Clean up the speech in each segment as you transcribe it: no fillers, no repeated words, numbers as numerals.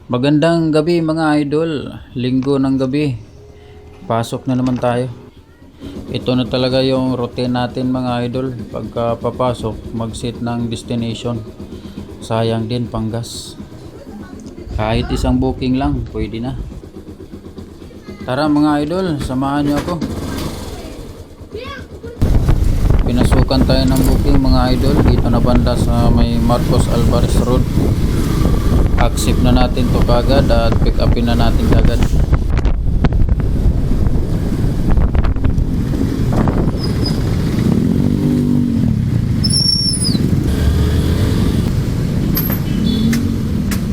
Magandang gabi mga idol, linggo ng gabi, pasok na naman tayo. Ito na talaga yung routine natin mga idol, pagka papasok mag-set ng destination. Sayang din panggas, kahit isang booking lang pwede na. Tara mga idol, samahan nyo ako. Pinasukan tayo ng booking mga idol, dito na banda sa may Marcos Alvarez Road. Accept na natin to kagad at pick upin na natin kagad.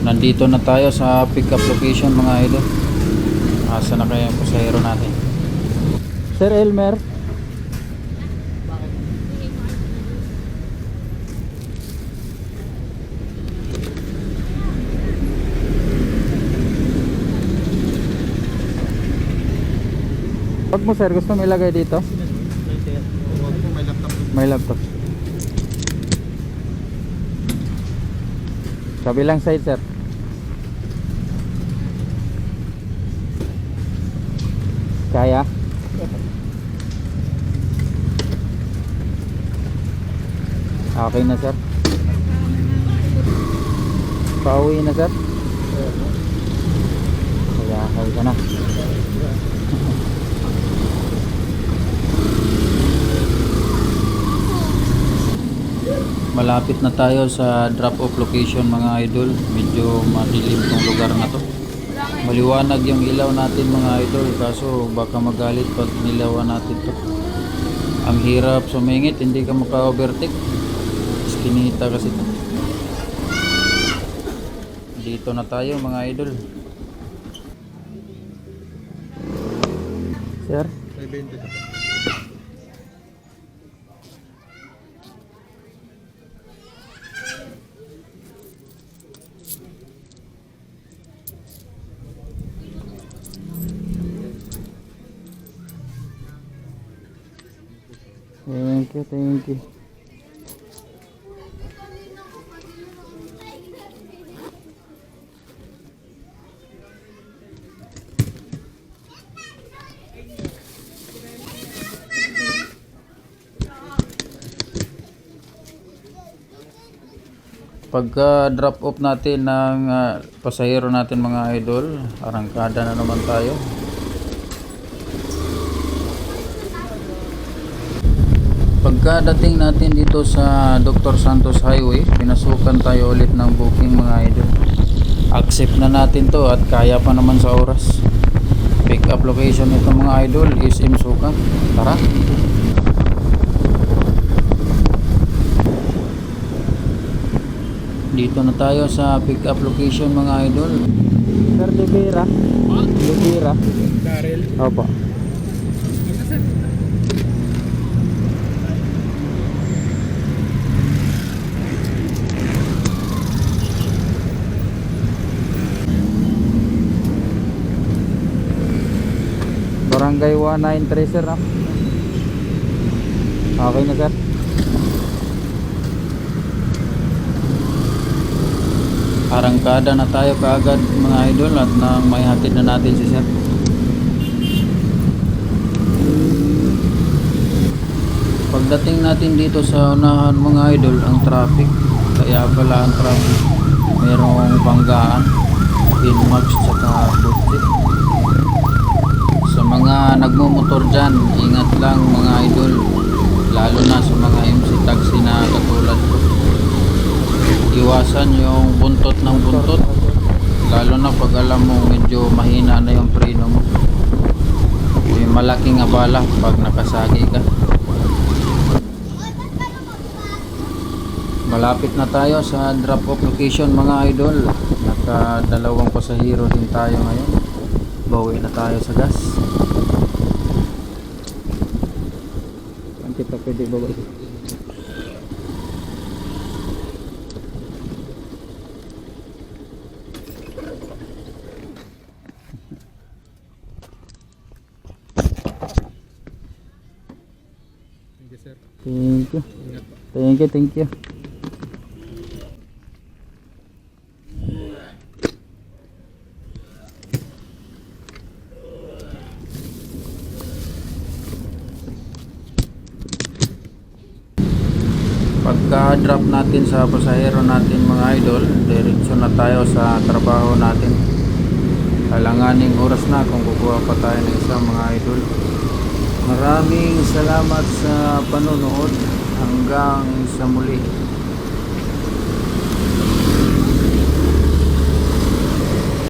Nandito na tayo sa pick up location mga idol. Asa na kaya yung pasahero natin? Sir Elmer, wag mo sir, gusto mo ilagay dito? May laptop. Kabilang side sir. Kaya? Okay na sir. Pauwi na sir. Kaya ka na. Malapit na tayo sa drop off location mga idol. Medyo madilim tong lugar na to. Maliwanag yung ilaw natin mga idol, kaso baka magalit pag nilawan natin to. Ang hirap sumingit, hindi ka maka-overtake. Iskinita kasi to. Dito na tayo mga idol. Sir? May 20 ka. Thank you. Pagka drop off natin ng pasahero natin mga idol, arangkada na naman tayo. Pagkadating natin dito sa Dr. Santos Highway, pinasukan tayo ulit ng booking mga idol. Accept na natin to at kaya pa naman sa oras. Pick up location ito mga idol is Imsukan. Tara. Dito na tayo sa pick up location mga idol. Sir Libera. Libera. Daryl. Opo. Barangay 193 sir, no? Okay na sir. Arangkada na tayo kaagad mga idol at nang may hatid na natin si sir. Pagdating natin dito sa unahan mga idol, ang traffic, kaya pala ang traffic, mayroong banggaan, Inmax tsaka Butchik. Sa mga nagmumotor dyan, ingat lang mga idol, lalo na sa mga MC taxi na katulad ko. Iwasan yung buntot ng buntot, lalo na pag alam mo medyo mahina na yung preno mo. May malaking abala pag nakasagi ka. Malapit na tayo sa drop off location mga idol. Nakadalawang pasahero din tayo ngayon. Bawi na tayo sa gas. Saan kita pwede babae? Thank you. Thank you. Pagka drop natin sa pasahero natin mga idol, diretso na tayo sa trabaho natin. Alanganing oras na kung kukuha pa tayo ng isa mga idol. Maraming salamat sa panonood. Hanggang sa muli.